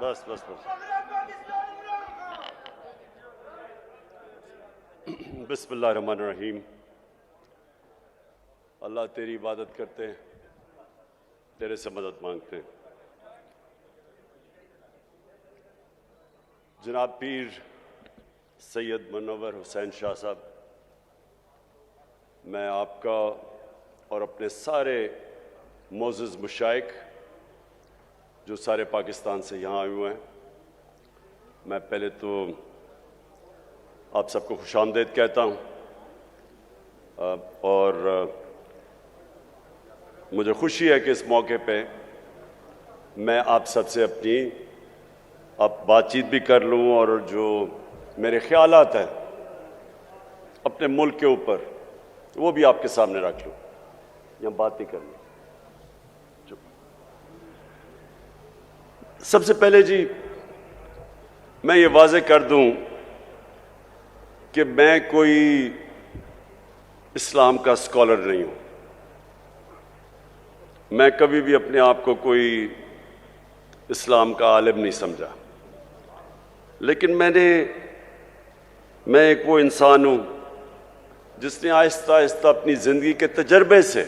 بس بس بس بسم اللہ الرحمن الرحیم. اللہ تیری عبادت کرتے ہیں, تیرے سے مدد مانگتے ہیں. جناب پیر سید منور حسین شاہ صاحب, میں آپ کا اور اپنے سارے معزز مشائخ جو سارے پاکستان سے یہاں آئے ہوئے ہیں, میں پہلے تو آپ سب کو خوش آمدید کہتا ہوں. اور مجھے خوشی ہے کہ اس موقع پہ میں آپ سب سے اپنی بات چیت بھی کر لوں, اور جو میرے خیالات ہیں اپنے ملک کے اوپر وہ بھی آپ کے سامنے رکھ لوں. یہاں بات نہیں کرنی. سب سے پہلے جی میں یہ واضح کر دوں کہ میں کوئی اسلام کا اسکالر نہیں ہوں. میں کبھی بھی اپنے آپ کو کوئی اسلام کا عالم نہیں سمجھا, لیکن میں ایک وہ انسان ہوں جس نے آہستہ آہستہ اپنی زندگی کے تجربے سے,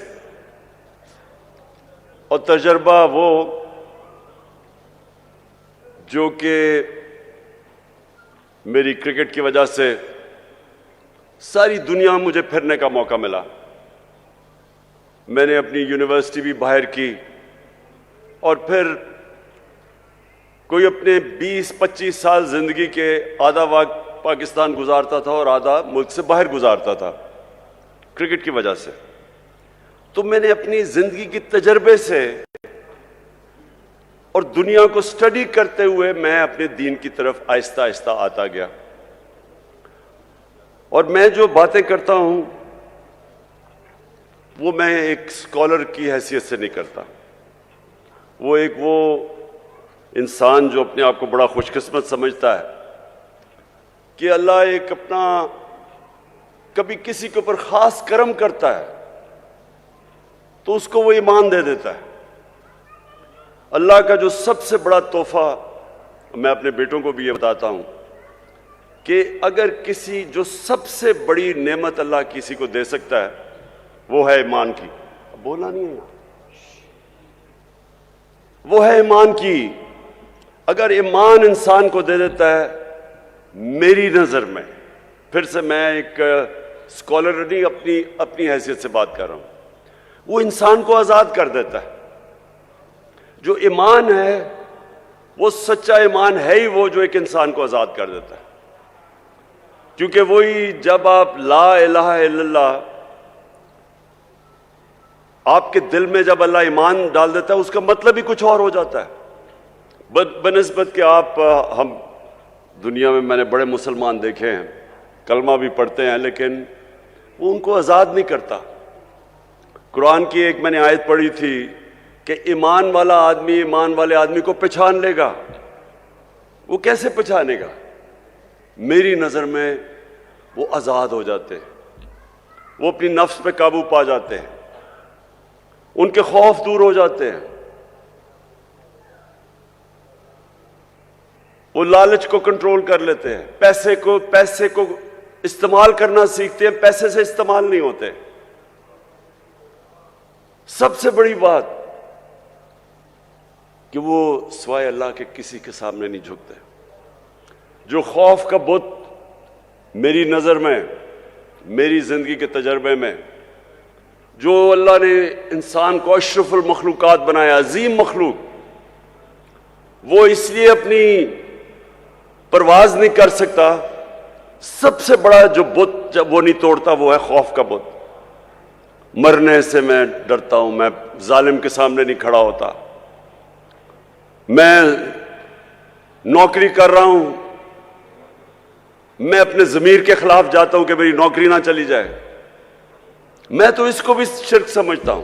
اور تجربہ وہ جو کہ میری کرکٹ کی وجہ سے ساری دنیا مجھے پھرنے کا موقع ملا. میں نے اپنی یونیورسٹی بھی باہر کی, اور پھر کوئی اپنے 20-25 سال زندگی کے آدھا وقت پاکستان گزارتا تھا اور آدھا ملک سے باہر گزارتا تھا کرکٹ کی وجہ سے. تو میں نے اپنی زندگی کے تجربے سے اور دنیا کو سٹڈی کرتے ہوئے میں اپنے دین کی طرف آہستہ آہستہ آتا گیا. اور میں جو باتیں کرتا ہوں وہ میں ایک اسکالر کی حیثیت سے نہیں کرتا. وہ انسان جو اپنے آپ کو بڑا خوش قسمت سمجھتا ہے کہ اللہ ایک اپنا کبھی کسی کے اوپر خاص کرم کرتا ہے تو اس کو وہ ایمان دے دیتا ہے. اللہ کا جو سب سے بڑا تحفہ, میں اپنے بیٹوں کو بھی یہ بتاتا ہوں کہ اگر جو سب سے بڑی نعمت اللہ کسی کو دے سکتا ہے وہ ہے ایمان کی. بولنا نہیں ہے, وہ ہے ایمان کی. اگر ایمان انسان کو دے دیتا ہے, میری نظر میں, پھر سے میں ایک اسکالر نہیں اپنی حیثیت سے بات کر رہا ہوں, وہ انسان کو آزاد کر دیتا ہے. جو ایمان ہے وہ سچا ایمان ہے ہی وہ جو ایک انسان کو آزاد کر دیتا ہے. کیونکہ وہی جب آپ لا الہ الا اللہ, آپ کے دل میں جب اللہ ایمان ڈال دیتا ہے اس کا مطلب ہی کچھ اور ہو جاتا ہے. بنسبت کہ ہم دنیا میں نے بڑے مسلمان دیکھے ہیں, کلمہ بھی پڑھتے ہیں, لیکن وہ ان کو آزاد نہیں کرتا. قرآن کی ایک میں نے آیت پڑھی تھی کہ ایمان والا آدمی ایمان والے آدمی کو پہچان لے گا. وہ کیسے پہچانے گا؟ میری نظر میں وہ آزاد ہو جاتے ہیں, وہ اپنی نفس پہ قابو پا جاتے ہیں, ان کے خوف دور ہو جاتے ہیں, وہ لالچ کو کنٹرول کر لیتے ہیں, پیسے کو استعمال کرنا سیکھتے ہیں, پیسے سے استعمال نہیں ہوتے. سب سے بڑی بات کہ وہ سوائے اللہ کے کسی کے سامنے نہیں جھکتے. جو خوف کا بت میری نظر میں, میری زندگی کے تجربے میں, جو اللہ نے انسان کو اشرف المخلوقات بنایا, عظیم مخلوق, وہ اس لیے اپنی پرواز نہیں کر سکتا, سب سے بڑا جو بت جب وہ نہیں توڑتا وہ ہے خوف کا بت. مرنے سے میں ڈرتا ہوں, میں ظالم کے سامنے نہیں کھڑا ہوتا. میں نوکری کر رہا ہوں, میں اپنے ضمیر کے خلاف جاتا ہوں کہ میری نوکری نہ چلی جائے. میں تو اس کو بھی شرک سمجھتا ہوں.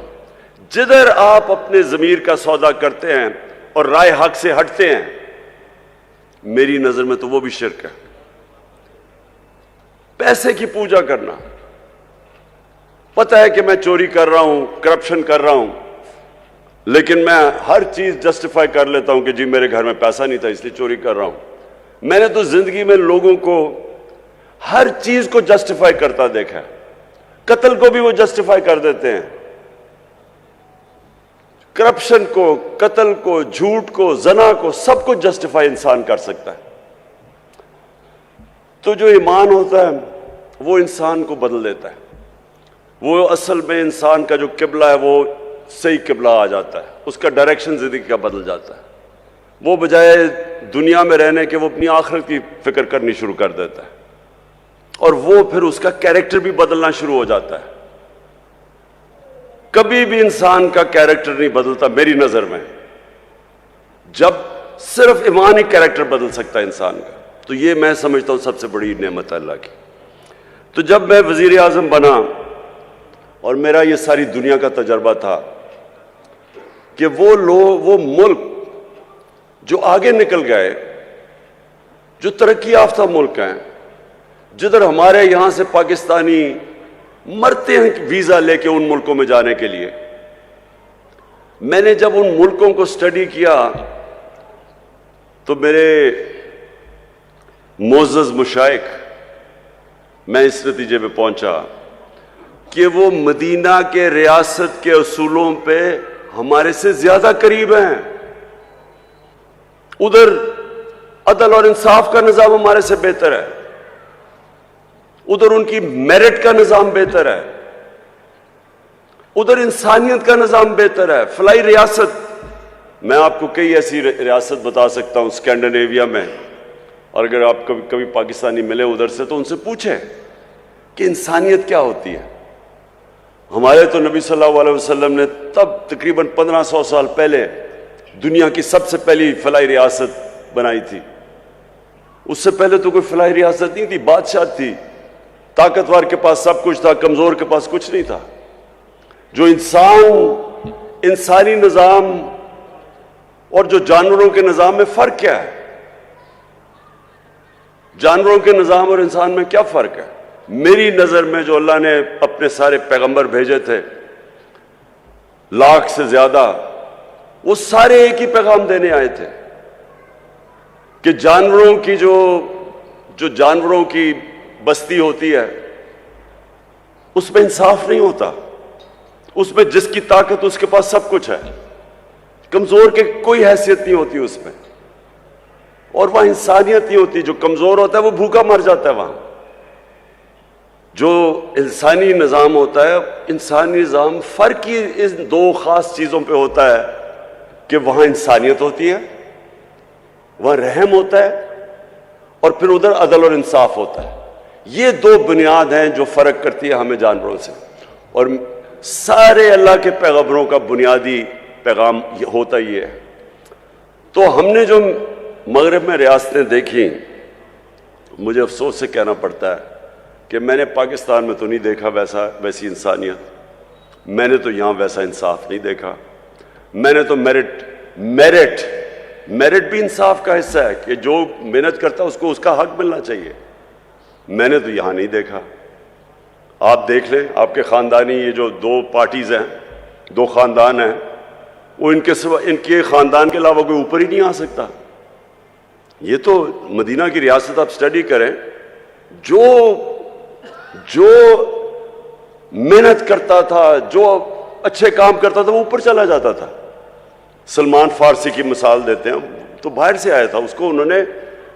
جدھر آپ اپنے ضمیر کا سودا کرتے ہیں اور رائے حق سے ہٹتے ہیں, میری نظر میں تو وہ بھی شرک ہے. پیسے کی پوجا کرنا, پتہ ہے کہ میں چوری کر رہا ہوں, کرپشن کر رہا ہوں, لیکن میں ہر چیز جسٹیفائی کر لیتا ہوں کہ جی میرے گھر میں پیسہ نہیں تھا اس لیے چوری کر رہا ہوں۔ میں نے تو زندگی میں لوگوں کو ہر چیز کو جسٹیفائی کرتا دیکھا ہے، قتل کو بھی وہ جسٹیفائی کر دیتے ہیں، کرپشن کو، قتل کو، جھوٹ کو، زنا کو، سب کو جسٹیفائی انسان کر سکتا ہے۔ تو جو ایمان ہوتا ہے وہ انسان کو بدل دیتا ہے، وہ اصل میں انسان کا جو قبلہ ہے وہ صحیح قبلہ آ جاتا ہے، اس کا ڈائریکشن زندگی کا بدل جاتا ہے۔ وہ بجائے دنیا میں رہنے کے وہ اپنی آخرت کی فکر کرنی شروع کر دیتا ہے، اور وہ پھر اس کا کیریکٹر بھی بدلنا شروع ہو جاتا ہے۔ کبھی بھی انسان کا کیریکٹر نہیں بدلتا میری نظر میں، جب صرف ایمان ہی کیریکٹر بدل سکتا ہے انسان کا۔ تو یہ میں سمجھتا ہوں سب سے بڑی نعمت ہے اللہ کی۔ تو جب میں وزیر اعظم بنا اور میرا یہ ساری دنیا کا تجربہ تھا کہ وہ ملک جو آگے نکل گئے، جو ترقی یافتہ ملک ہیں، جدھر ہمارے یہاں سے پاکستانی مرتے ہیں ویزا لے کے ان ملکوں میں جانے کے لیے، میں نے جب ان ملکوں کو سٹڈی کیا تو میرے معزز مشائخ، میں اس نتیجے پہ پہنچا کہ وہ مدینہ کے ریاست کے اصولوں پہ ہمارے سے زیادہ قریب ہیں۔ ادھر عدل اور انصاف کا نظام ہمارے سے بہتر ہے، ادھر ان کی میرٹ کا نظام بہتر ہے، ادھر انسانیت کا نظام بہتر ہے۔ فلائی ریاست، میں آپ کو کئی ایسی ریاست بتا سکتا ہوں اسکینڈینیویا میں، اور اگر آپ کبھی پاکستانی ملے ادھر سے تو ان سے پوچھیں کہ انسانیت کیا ہوتی ہے۔ ہمارے تو نبی صلی اللہ علیہ وسلم نے تب تقریباً 1500 سال پہلے دنیا کی سب سے پہلی فلاحی ریاست بنائی تھی۔ اس سے پہلے تو کوئی فلاحی ریاست نہیں تھی، بادشاہ تھی، طاقتور کے پاس سب کچھ تھا، کمزور کے پاس کچھ نہیں تھا۔ جو انسانی نظام اور جو جانوروں کے نظام میں فرق کیا ہے؟ جانوروں کے نظام اور انسان میں کیا فرق ہے؟ میری نظر میں جو اللہ نے اپنے سارے پیغمبر بھیجے تھے 1,00,000 سے زیادہ، وہ سارے ایک ہی پیغام دینے آئے تھے کہ جانوروں کی جو جانوروں کی بستی ہوتی ہے اس میں انصاف نہیں ہوتا، اس میں جس کی طاقت اس کے پاس سب کچھ ہے، کمزور کی کوئی حیثیت نہیں ہوتی اس میں، اور وہاں انسانیت نہیں ہوتی۔ جو کمزور ہوتا ہے وہ بھوکا مر جاتا ہے وہاں۔ جو انسانی نظام ہوتا ہے، انسانی نظام فرق ہی ان دو خاص چیزوں پہ ہوتا ہے کہ وہاں انسانیت ہوتی ہے، وہاں رحم ہوتا ہے، اور پھر ادھر عدل اور انصاف ہوتا ہے۔ یہ دو بنیاد ہیں جو فرق کرتی ہے ہمیں جانوروں سے، اور سارے اللہ کے پیغمبروں کا بنیادی پیغام ہوتا ہی ہے۔ تو ہم نے جو مغرب میں ریاستیں دیکھی، مجھے افسوس سے کہنا پڑتا ہے کہ میں نے پاکستان میں تو نہیں دیکھا ویسی انسانیت، میں نے تو یہاں ویسا انصاف نہیں دیکھا۔ میں نے تو میرٹ بھی انصاف کا حصہ ہے کہ جو محنت کرتا ہے اس کو اس کا حق ملنا چاہیے، میں نے تو یہاں نہیں دیکھا۔ آپ دیکھ لیں، آپ کے خاندانی یہ جو 2 پارٹیز ہیں، 2 خاندان ہیں، وہ ان کے خاندان کے علاوہ کوئی اوپر ہی نہیں آ سکتا۔ یہ تو مدینہ کی ریاست آپ سٹڈی کریں، جو محنت کرتا تھا، جو اچھے کام کرتا تھا وہ اوپر چلا جاتا تھا۔ سلمان فارسی کی مثال دیتے ہیں، تو باہر سے آیا تھا، اس کو انہوں نے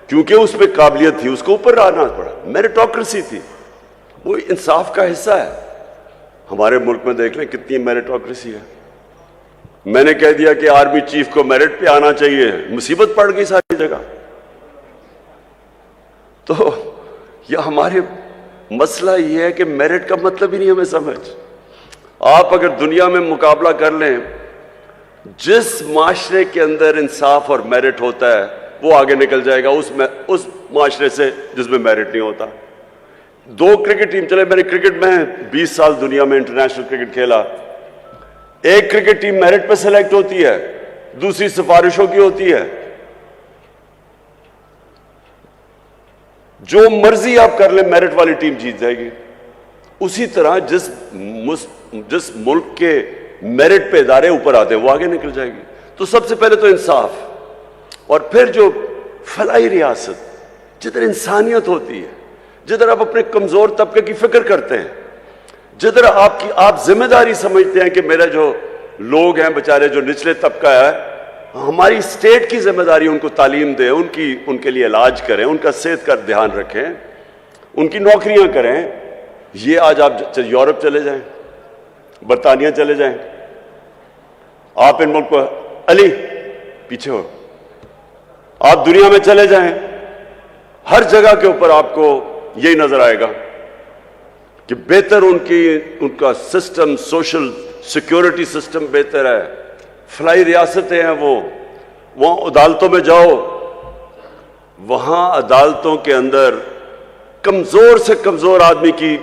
کیونکہ اس میں قابلیت تھی اس کو اوپر آنا پڑا، میریٹوکریسی تھی، وہ انصاف کا حصہ ہے۔ ہمارے ملک میں دیکھ لیں کتنی میریٹوکریسی ہے۔ میں نے کہہ دیا کہ آرمی چیف کو میرٹ پہ آنا چاہیے، مصیبت پڑ گئی ساری جگہ۔ تو یہ ہمارے مسئلہ یہ ہے کہ میرٹ کا مطلب ہی نہیں ہمیں سمجھ۔ آپ اگر دنیا میں مقابلہ کر لیں، جس معاشرے کے اندر انصاف اور میرٹ ہوتا ہے وہ آگے نکل جائے گا اس معاشرے سے جس میں میرٹ نہیں ہوتا۔ 2 کرکٹ ٹیم چلے، میں نے کرکٹ میں 20 سال دنیا میں انٹرنیشنل کرکٹ کھیلا۔ ایک کرکٹ ٹیم میرٹ پہ سلیکٹ ہوتی ہے، دوسری سفارشوں کی ہوتی ہے۔ جو مرضی آپ کر لیں میرٹ والی ٹیم جیت جائے گی۔ اسی طرح جس ملک کے میرٹ پہ ادارے اوپر آتے ہیں وہ آگے نکل جائے گی. تو سب سے پہلے تو انصاف, اور پھر جو فلاحی ریاست جدھر انسانیت ہوتی ہے, جدھر آپ اپنے کمزور طبقے کی فکر کرتے ہیں, جدھر آپ ذمہ داری سمجھتے ہیں کہ میرا جو لوگ ہیں بیچارے جو نچلے طبقہ ہے, ہماری اسٹیٹ کی ذمہ داری ان کو تعلیم دیں, ان کے لیے علاج کریں, ان کا صحت کا دھیان رکھیں, ان کی نوکریاں کریں. یہ آج آپ یورپ چلے جائیں, برطانیہ چلے جائیں, آپ ان ملک کو علی پیچھے ہو, آپ دنیا میں چلے جائیں, ہر جگہ کے اوپر آپ کو یہی نظر آئے گا کہ بہتر ان کا سسٹم, سوشل سیکیورٹی سسٹم بہتر ہے, فلاحی ریاستیں ہیں. وہاں عدالتوں میں جاؤ, وہاں عدالتوں کے اندر کمزور سے کمزور آدمی کی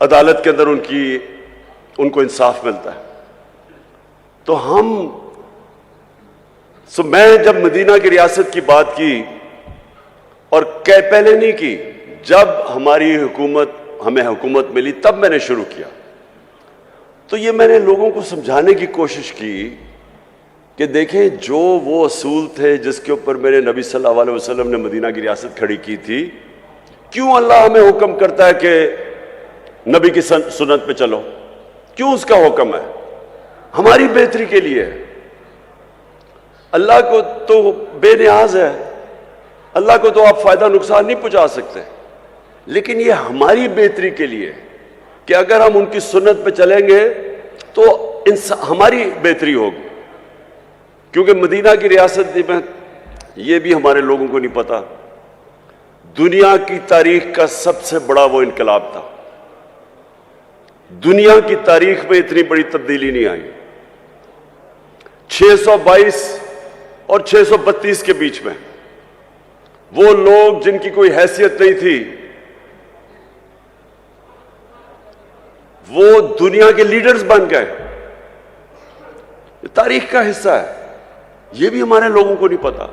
عدالت کے اندر ان کو انصاف ملتا ہے. تو میں جب مدینہ کی ریاست کی بات کی, اور پہلے نہیں کی, جب ہمیں حکومت ملی تب میں نے شروع کیا. تو یہ میں نے لوگوں کو سمجھانے کی کوشش کی کہ دیکھیں جو وہ اصول تھے جس کے اوپر میرے نبی صلی اللہ علیہ وسلم نے مدینہ کی ریاست کھڑی کی تھی, کیوں اللہ ہمیں حکم کرتا ہے کہ نبی کی سنت پہ چلو؟ کیوں اس کا حکم ہے؟ ہماری بہتری کے لیے. اللہ کو تو بے نیاز ہے, اللہ کو تو آپ فائدہ نقصان نہیں پہنچا سکتے, لیکن یہ ہماری بہتری کے لیے کہ اگر ہم ان کی سنت پہ چلیں گے تو ہماری بہتری ہوگی. کیونکہ مدینہ کی ریاست میں یہ بھی ہمارے لوگوں کو نہیں پتا, دنیا کی تاریخ کا سب سے بڑا وہ انقلاب تھا. دنیا کی تاریخ میں اتنی بڑی تبدیلی نہیں آئی. 622 اور 632 کے بیچ میں وہ لوگ جن کی کوئی حیثیت نہیں تھی, وہ دنیا کے لیڈرز بن گئے. یہ تاریخ کا حصہ ہے, یہ بھی ہمارے لوگوں کو نہیں پتا.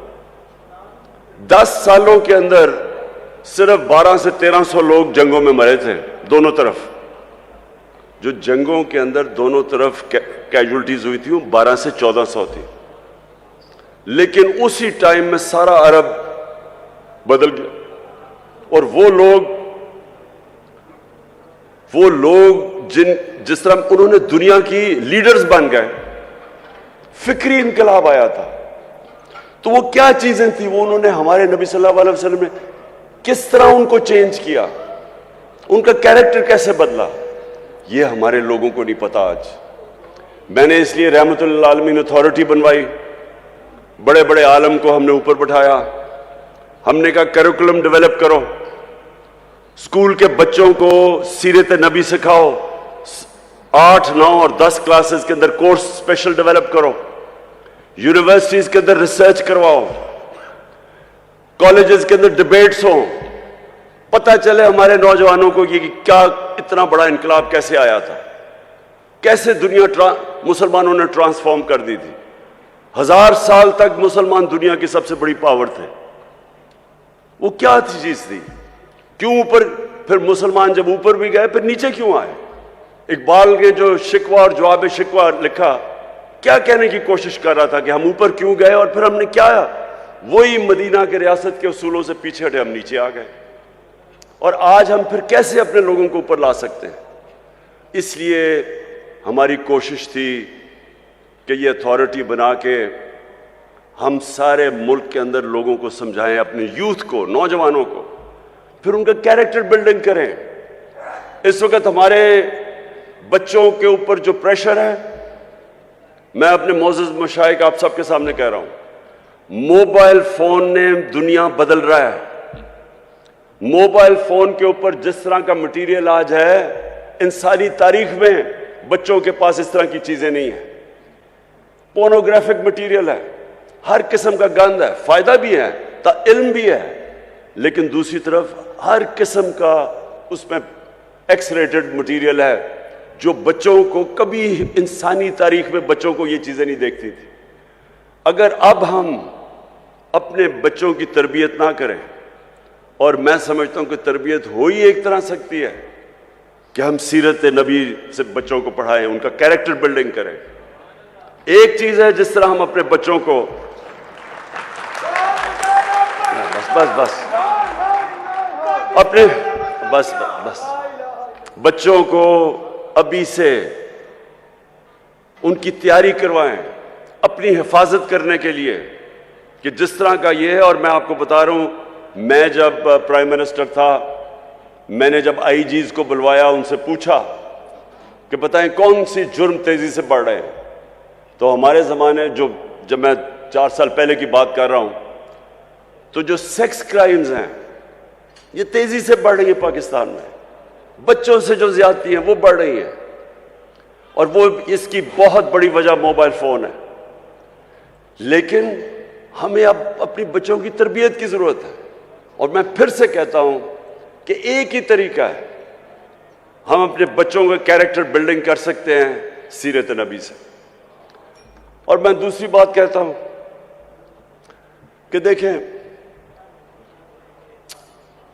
10 سالوں کے اندر صرف 1200 سے 1300 لوگ جنگوں میں مرے تھے دونوں طرف. جو جنگوں کے اندر دونوں طرف کیجولٹیز ہوئی تھی وہ 1200 سے 1400 تھی. لیکن اسی ٹائم میں سارا عرب بدل گیا, اور وہ لوگ جس طرح انہوں نے دنیا کی لیڈرز بن گئے, فکری انقلاب آیا تھا. تو وہ کیا چیزیں تھیں, وہ انہوں نے ہمارے نبی صلی اللہ علیہ وسلم نے کس طرح ان کو چینج کیا, ان کا کیریکٹر کیسے بدلا, یہ ہمارے لوگوں کو نہیں پتا آج. میں نے اس لیے رحمت للعالمین اتھارٹی بنوائی, بڑے بڑے عالم کو ہم نے اوپر بٹھایا. ہم نے کہا کریکولم ڈیولپ کرو, اسکول کے بچوں کو سیرت نبی سکھاؤ, 8, 9 اور 10 کلاسز کے اندر کورس اسپیشل ڈیولپ کرو, یونیورسٹیز کے اندر ریسرچ کرواؤ, کالجز کے اندر ڈیبیٹس ہوں, پتہ چلے ہمارے نوجوانوں کو کہ کیا اتنا بڑا انقلاب کیسے آیا تھا, کیسے دنیا مسلمانوں نے ٹرانسفارم کر دی تھی. 1000 سال تک مسلمان دنیا کی سب سے بڑی پاور تھے. وہ کیا چیز تھی, کیوں اوپر, پھر مسلمان جب اوپر بھی گئے پھر نیچے کیوں آئے؟ اقبال نے جو شکوہ اور جواب شکوہ لکھا, کیا کہنے کی کوشش کر رہا تھا کہ ہم اوپر کیوں گئے اور پھر ہم نے کیا آیا؟ وہی مدینہ کے ریاست کے اصولوں سے پیچھے ہٹے, ہم نیچے آ گئے. اور آج ہم پھر کیسے اپنے لوگوں کو اوپر لا سکتے ہیں؟ اس لیے ہماری کوشش تھی کہ یہ اتھارٹی بنا کے ہم سارے ملک کے اندر لوگوں کو سمجھائیں, اپنے یوتھ کو, نوجوانوں کو, پھر ان کا کیریکٹر بلڈنگ کریں. اس وقت ہمارے بچوں کے اوپر جو پریشر ہے, میں اپنے معزز مشائخ آپ سب کے سامنے کہہ رہا ہوں, موبائل فون نے دنیا بدل رہا ہے. موبائل فون کے اوپر جس طرح کا مٹیریل آج ہے, انسانی تاریخ میں بچوں کے پاس اس طرح کی چیزیں نہیں ہیں. پورنوگرافک مٹیریل ہے, ہر قسم کا گند ہے, فائدہ بھی ہے, علم بھی ہے, لیکن دوسری طرف ہر قسم کا اس میں ایکس ریٹڈ مٹیریل ہے جو بچوں کو کبھی انسانی تاریخ میں بچوں کو یہ چیزیں نہیں دیکھتی تھی. اگر اب ہم اپنے بچوں کی تربیت نہ کریں, اور میں سمجھتا ہوں کہ تربیت ہو ہی ایک طرح سکتی ہے, کہ ہم سیرت نبی سے بچوں کو پڑھائیں, ان کا کیریکٹر بلڈنگ کریں. ایک چیز ہے جس طرح ہم اپنے بچوں کو بس بچوں کو ابھی سے ان کی تیاری کروائیں اپنی حفاظت کرنے کے لیے, کہ جس طرح کا یہ ہے. اور میں آپ کو بتا رہا ہوں, میں جب پرائم منسٹر تھا, میں نے جب آئی جیز کو بلوایا, ان سے پوچھا کہ بتائیں کون سی جرم تیزی سے بڑھ رہے ہیں. تو ہمارے زمانے جب میں 4 سال پہلے کی بات کر رہا ہوں, تو جو سیکس کرائمز ہیں یہ تیزی سے بڑھ رہی ہیں پاکستان میں. بچوں سے جو زیادتی ہیں وہ بڑھ رہی ہیں, اور وہ اس کی بہت بڑی وجہ موبائل فون ہے. لیکن ہمیں اب اپنی بچوں کی تربیت کی ضرورت ہے. اور میں پھر سے کہتا ہوں کہ ایک ہی طریقہ ہے ہم اپنے بچوں کا کیریکٹر بلڈنگ کر سکتے ہیں, سیرت نبی سے. اور میں دوسری بات کہتا ہوں کہ دیکھیں,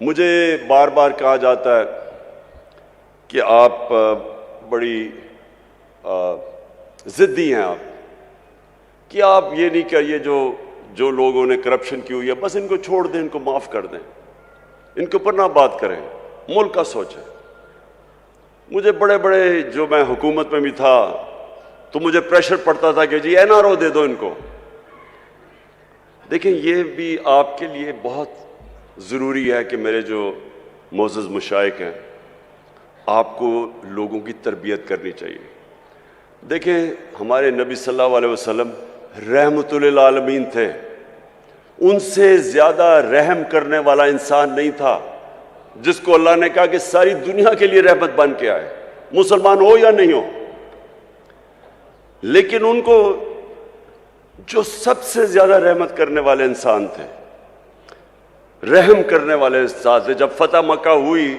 مجھے بار بار کہا جاتا ہے کہ آپ بڑی ضدی ہیں, آپ کہ آپ یہ نہیں کریے جو لوگوں نے کرپشن کی ہوئی ہے بس ان کو چھوڑ دیں, ان کو معاف کر دیں, ان کے اوپر نہ بات کریں, ملک کا سوچیں. مجھے بڑے جو میں حکومت میں بھی تھا تو مجھے پریشر پڑتا تھا کہ جی NRO دے دو ان کو. دیکھیں یہ بھی آپ کے لیے بہت ضروری ہے کہ میرے جو معزز مشائخ ہیں, آپ کو لوگوں کی تربیت کرنی چاہیے. دیکھیں ہمارے نبی صلی اللہ علیہ وسلم رحمت للعالمین تھے, ان سے زیادہ رحم کرنے والا انسان نہیں تھا جس کو اللہ نے کہا کہ ساری دنیا کے لیے رحمت بن کے آئے, مسلمان ہو یا نہیں ہو. لیکن ان کو جو سب سے زیادہ رحمت کرنے والے انسان تھے, رحم کرنے والے انسان تھے, جب فتح مکہ ہوئی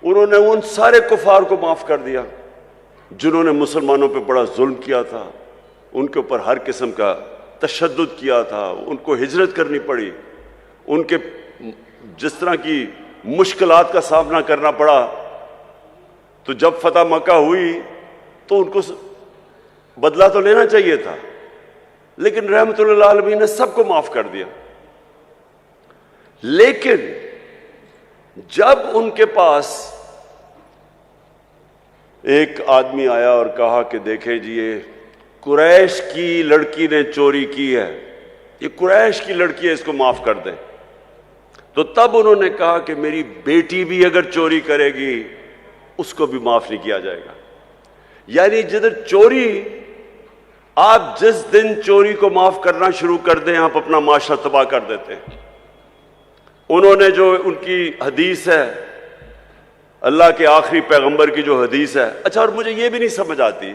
انہوں نے ان سارے کفار کو معاف کر دیا جنہوں نے مسلمانوں پہ بڑا ظلم کیا تھا, ان کے اوپر ہر قسم کا تشدد کیا تھا, ان کو ہجرت کرنی پڑی, ان کے جس طرح کی مشکلات کا سامنا کرنا پڑا. تو جب فتح مکہ ہوئی تو ان کو بدلہ تو لینا چاہیے تھا, لیکن رحمت للعالمین نے سب کو معاف کر دیا. لیکن جب ان کے پاس ایک آدمی آیا اور کہا کہ دیکھیں جی یہ قریش کی لڑکی نے چوری کی ہے, یہ قریش کی لڑکی ہے, اس کو معاف کر دیں, تو تب انہوں نے کہا کہ میری بیٹی بھی اگر چوری کرے گی اس کو بھی معاف نہیں کیا جائے گا. یعنی جدھر چوری, آپ جس دن چوری کو معاف کرنا شروع کر دیں آپ اپنا معاشرہ تباہ کر دیتے ہیں. انہوں نے جو ان کی حدیث ہے, اللہ کے آخری پیغمبر کی جو حدیث ہے, اچھا اور مجھے یہ بھی نہیں سمجھ آتی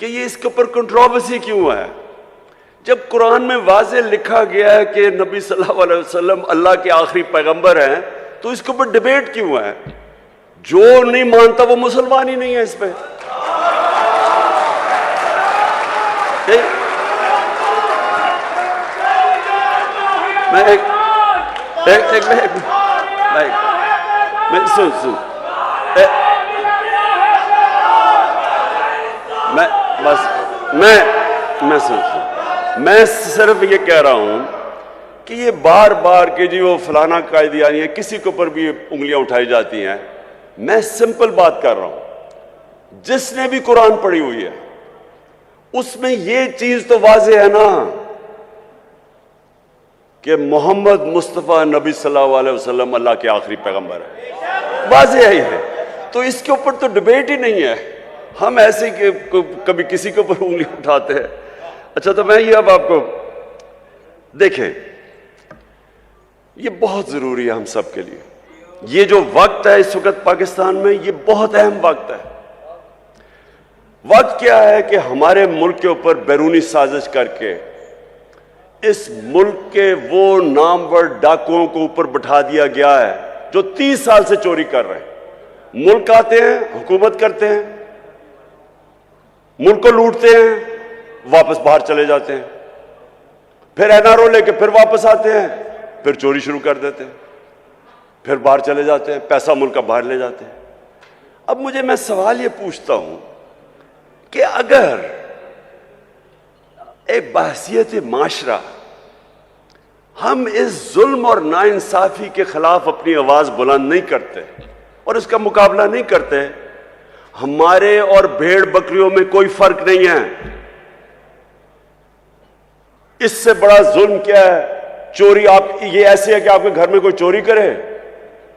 کہ یہ اس کے اوپر کنٹروورسی کیوں ہے, جب قرآن میں واضح لکھا گیا ہے کہ نبی صلی اللہ علیہ وسلم اللہ کے آخری پیغمبر ہیں, تو اس کے اوپر ڈیبیٹ کیوں ہے؟ جو نہیں مانتا وہ مسلمان ہی نہیں ہے اس پہ. میں صرف یہ کہہ رہا ہوں کہ یہ بار بار کہ جی وہ فلانا قائدیانی ہے, کسی کے اوپر بھی انگلیاں اٹھائی جاتی ہیں. میں سمپل بات کر رہا ہوں, جس نے بھی قرآن پڑھی ہوئی ہے اس میں یہ چیز تو واضح ہے نا کہ محمد مصطفیٰ نبی صلی اللہ علیہ وسلم اللہ کے آخری پیغمبر ہے, واضح ہی ہے. تو اس کے اوپر تو ڈبیٹ ہی نہیں ہے, ہم ایسے کہ کبھی کسی کے اوپر انگلی اٹھاتے ہیں. اچھا تو میں یہ اب آپ کو دیکھیں, یہ بہت ضروری ہے ہم سب کے لیے. یہ جو وقت ہے اس وقت پاکستان میں, یہ بہت اہم وقت ہے. وقت کیا ہے کہ ہمارے ملک کے اوپر بیرونی سازش کر کے اس ملک کے وہ نامور ڈاکوؤں کو اوپر بٹھا دیا گیا ہے جو 30 سال سے چوری کر رہے ہیں. ملک آتے ہیں, حکومت کرتے ہیں, ملک کو لوٹتے ہیں, واپس باہر چلے جاتے ہیں, پھر NRO لے کے پھر واپس آتے ہیں, پھر چوری شروع کر دیتے ہیں, پھر باہر چلے جاتے ہیں, پیسہ ملک کا باہر لے جاتے ہیں. اب مجھے میں سوال یہ پوچھتا ہوں کہ اگر ایک بحثیت معاشرہ ہم اس ظلم اور ناانصافی کے خلاف اپنی آواز بلند نہیں کرتے اور اس کا مقابلہ نہیں کرتے، ہمارے اور بھیڑ بکریوں میں کوئی فرق نہیں ہے۔ اس سے بڑا ظلم کیا ہے؟ چوری۔ آپ یہ ایسے ہے کہ آپ کے گھر میں کوئی چوری کرے،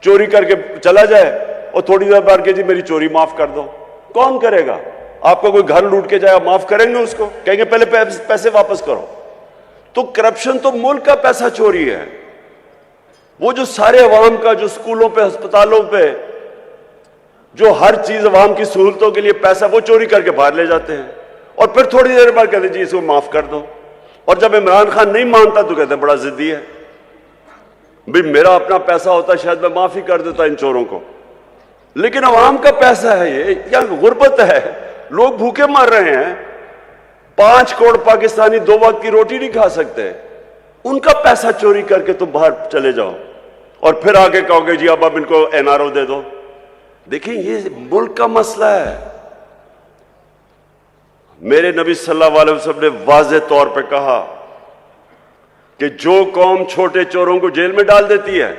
چوری کر کے چلا جائے اور تھوڑی دیر بعد کہ جی میری چوری معاف کر دو۔ کون کرے گا؟ آپ کا کوئی گھر لوٹ کے جائے، معاف کریں گے اس کو؟ کہیں گے پہلے پیسے واپس کرو۔ تو کرپشن تو ملک کا پیسہ چوری ہے۔ وہ جو سارے عوام کا، جو اسکولوں پہ، ہسپتالوں پہ، جو ہر چیز عوام کی سہولتوں کے لیے پیسہ وہ چوری کر کے باہر لے جاتے ہیں اور پھر تھوڑی دیر بعد کہتے ہیں جی اس کو معاف کر دو۔ اور جب عمران خان نہیں مانتا تو کہتے ہیں بڑا ضدی ہے، بھئی میرا اپنا پیسہ ہوتا شاید میں معافی کر دیتا ان چوروں کو، لیکن عوام کا پیسہ ہے یہ، یا غربت ہے، لوگ بھوکے مر رہے ہیں، 5 کروڑ پاکستانی 2 وقت کی روٹی نہیں کھا سکتے، ان کا پیسہ چوری کر کے تم باہر چلے جاؤ اور پھر آگے کہو گے جی اب ان کو NRO دے دو۔ دیکھیں یہ ملک کا مسئلہ ہے۔ میرے نبی صلی اللہ علیہ وسلم نے واضح طور پہ کہا کہ جو قوم چھوٹے چوروں کو جیل میں ڈال دیتی ہے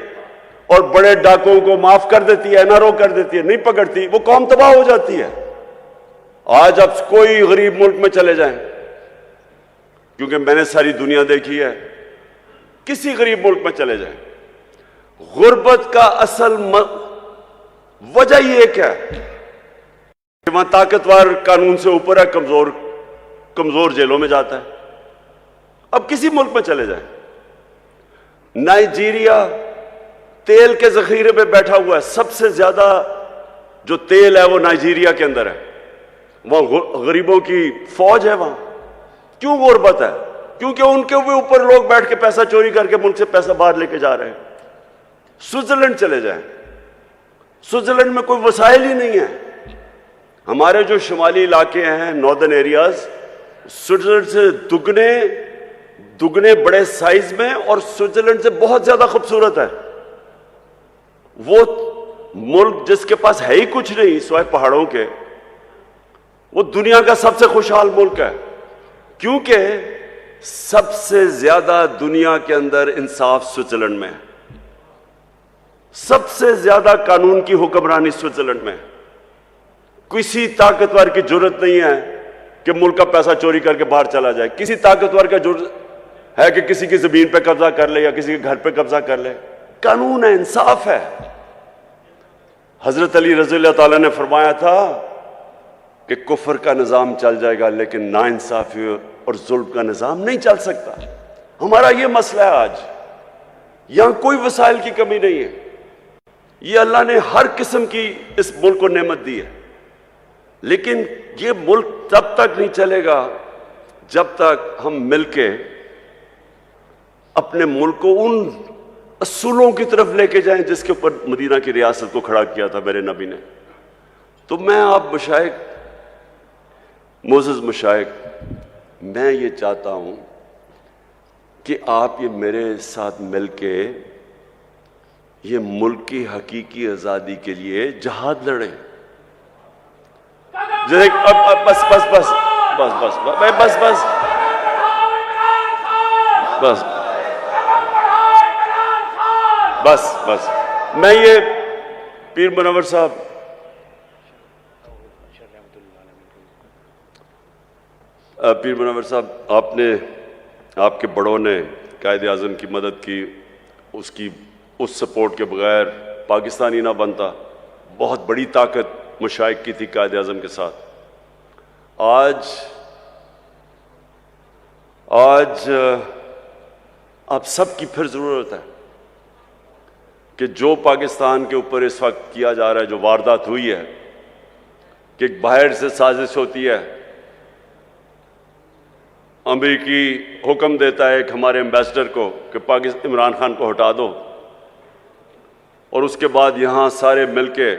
اور بڑے ڈاکوں کو معاف کر دیتی ہے، NRO کر دیتی ہے، نہیں پکڑتی، وہ قوم تباہ ہو جاتی ہے۔ آج اب کوئی غریب ملک میں چلے جائیں، کیونکہ میں نے ساری دنیا دیکھی ہے، کسی غریب ملک میں چلے جائیں، غربت کا اصل وجہ یہ کیا ہے کہ وہاں طاقتور قانون سے اوپر ہے، کمزور جیلوں میں جاتا ہے۔ اب کسی ملک میں چلے جائیں، نائجیریا تیل کے ذخیرے پہ بیٹھا ہوا ہے، سب سے زیادہ جو تیل ہے وہ نائجیریا کے اندر ہے، وہاں غریبوں کی فوج ہے۔ وہاں کیوں غربت ہے؟ کیونکہ ان کے اوپر لوگ بیٹھ کے پیسہ چوری کر کے ملک سے پیسہ باہر لے کے جا رہے ہیں۔ سوئٹزرلینڈ چلے جائیں، سوئٹزرلینڈ میں کوئی وسائل ہی نہیں ہے۔ ہمارے جو شمالی علاقے ہیں، ناردرن ایریاز، سوئٹزرلینڈ سے دگنے بڑے سائز میں اور سوئٹزرلینڈ سے بہت زیادہ خوبصورت ہے۔ وہ ملک جس کے پاس ہے ہی کچھ نہیں سوائے پہاڑوں کے، وہ دنیا کا سب سے خوشحال ملک ہے، کیونکہ سب سے زیادہ دنیا کے اندر انصاف سوئٹزرلینڈ میں ہے، سب سے زیادہ قانون کی حکمرانی سوئٹزرلینڈ میں ہے۔ کسی طاقتور کی جرت نہیں ہے کہ ملک کا پیسہ چوری کر کے باہر چلا جائے، کسی طاقتور کا جرت ہے کہ کسی کی زمین پہ قبضہ کر لے یا کسی کے گھر پہ قبضہ کر لے۔ قانون ہے، انصاف ہے۔ حضرت علی رضی اللہ تعالیٰ نے فرمایا تھا کہ کفر کا نظام چل جائے گا لیکن ناانصافی اور ظلم کا نظام نہیں چل سکتا۔ ہمارا یہ مسئلہ ہے آج، یہاں کوئی وسائل کی کمی نہیں ہے، یہ اللہ نے ہر قسم کی اس ملک کو نعمت دی ہے، لیکن یہ ملک تب تک نہیں چلے گا جب تک ہم مل کے اپنے ملک کو ان اصولوں کی طرف لے کے جائیں جس کے اوپر مدینہ کی ریاست کو کھڑا کیا تھا میرے نبی نے۔ تو میں آپ مشائخ، معزز مشائخ، میں یہ چاہتا ہوں کہ آپ یہ میرے ساتھ مل کے یہ ملک کی حقیقی آزادی کے لیے جہاد لڑیں۔ بس بس بس بس بس بس بس بس بس بس میں یہ پیر منور صاحب، پیر منور صاحب، آپ کے بڑوں نے قائد اعظم کی مدد کی، اس سپورٹ کے بغیر پاکستانی نہ بنتا۔ بہت بڑی طاقت مشائخ کی تھی قائد اعظم کے ساتھ۔ آج آپ سب کی پھر ضرورت ہے کہ جو پاکستان کے اوپر اس وقت کیا جا رہا ہے، جو واردات ہوئی ہے، کہ ایک باہر سے سازش ہوتی ہے، امریکی حکم دیتا ہے ایک ہمارے ایمبیسڈر کو کہ عمران خان کو ہٹا دو، اور اس کے بعد یہاں سارے مل کے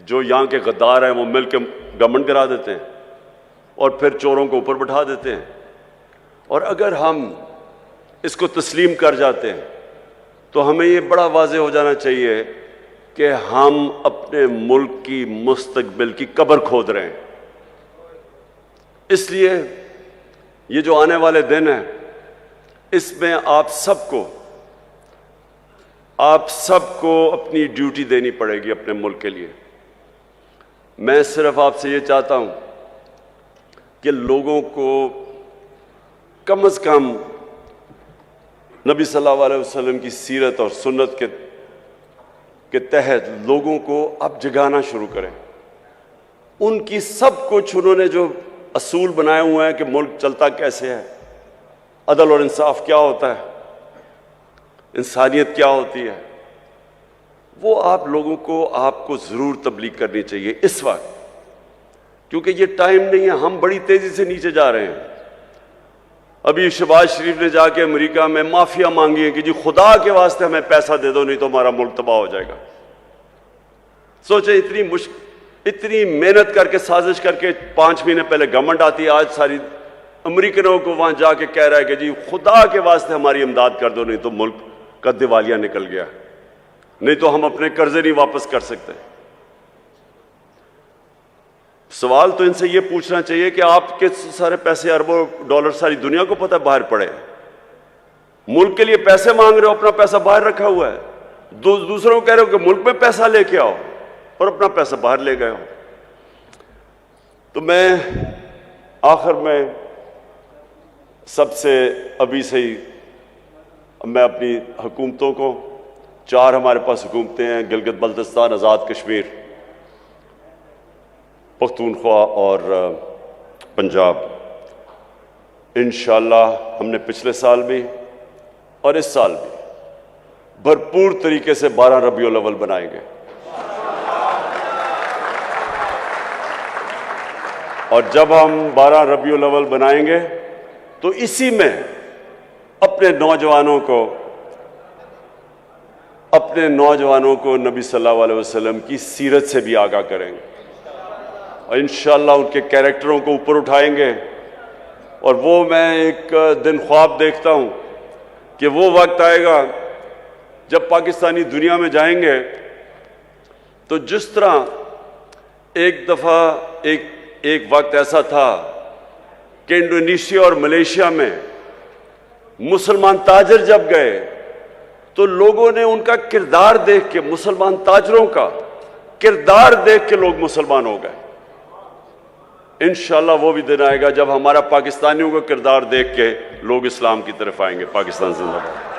جو یہاں کے غدار ہیں وہ مل کے گورنمنٹ کرا دیتے ہیں اور پھر چوروں کو اوپر بٹھا دیتے ہیں۔ اور اگر ہم اس کو تسلیم کر جاتے ہیں تو ہمیں یہ بڑا واضح ہو جانا چاہیے کہ ہم اپنے ملک کی مستقبل کی قبر کھود رہے ہیں. اس لیے یہ جو آنے والے دن ہیں اس میں آپ سب کو اپنی ڈیوٹی دینی پڑے گی اپنے ملک کے لیے. میں صرف آپ سے یہ چاہتا ہوں کہ لوگوں کو کم از کم نبی صلی اللہ علیہ وسلم کی سیرت اور سنت کے تحت لوگوں کو اب جگانا شروع کریں. ان کی سب کچھ انہوں نے جو اصول بنائے ہوئے ہیں کہ ملک چلتا کیسے ہے، عدل اور انصاف کیا ہوتا ہے، انسانیت کیا ہوتی ہے، وہ آپ لوگوں کو آپ کو ضرور تبلیغ کرنی چاہیے اس وقت، کیونکہ یہ ٹائم نہیں ہے. ہم بڑی تیزی سے نیچے جا رہے ہیں. ابھی شہباز شریف نے جا کے امریکہ میں معافیا مانگی ہے کہ جی خدا کے واسطے ہمیں پیسہ دے دو نہیں تو ہمارا ملک تباہ ہو جائے گا. سوچیں اتنی محنت کر کے سازش کر کے 5 مہینے پہلے گورنمنٹ آتی ہے، آج ساری امریکنوں کو وہاں جا کے کہہ رہا ہے کہ جی خدا کے واسطے ہماری امداد کر دو نہیں تو ملک کا دیوالیہ نکل گیا، نہیں تو ہم اپنے قرضے نہیں واپس کر سکتے. سوال تو ان سے یہ پوچھنا چاہیے کہ آپ کے سارے پیسے اربوں ڈالر ساری دنیا کو پتہ باہر پڑے، ملک کے لیے پیسے مانگ رہے ہو، اپنا پیسہ باہر رکھا ہوا ہے. دوسروں کو کہہ رہے ہو کہ ملک میں پیسہ لے کے آؤ اور اپنا پیسہ باہر لے گئے ہو. تو میں آخر میں سب سے ابھی سے ہی میں اپنی حکومتوں کو، 4 ہمارے پاس حکومتیں ہیں، گلگت بلتستان، آزاد کشمیر، پختونخوا اور پنجاب. انشاءاللہ ہم نے پچھلے سال بھی اور اس سال بھی بھرپور طریقے سے 12 ربیع الاول بنائیں گے. اور جب ہم 12 ربیع الاول بنائیں گے تو اسی میں اپنے نوجوانوں کو نبی صلی اللہ علیہ وسلم کی سیرت سے بھی آگاہ کریں گے اور انشاءاللہ ان کے کیریکٹروں کو اوپر اٹھائیں گے. اور وہ میں ایک دن خواب دیکھتا ہوں کہ وہ وقت آئے گا جب پاکستانی دنیا میں جائیں گے تو جس طرح ایک دفعہ ایک وقت ایسا تھا کہ انڈونیشیا اور ملیشیا میں مسلمان تاجر جب گئے تو لوگوں نے ان کا کردار دیکھ کے، مسلمان تاجروں کا کردار دیکھ کے لوگ مسلمان ہو گئے. انشاءاللہ وہ بھی دن آئے گا جب ہمارا پاکستانیوں کا کردار دیکھ کے لوگ اسلام کی طرف آئیں گے. پاکستان زندہ باد.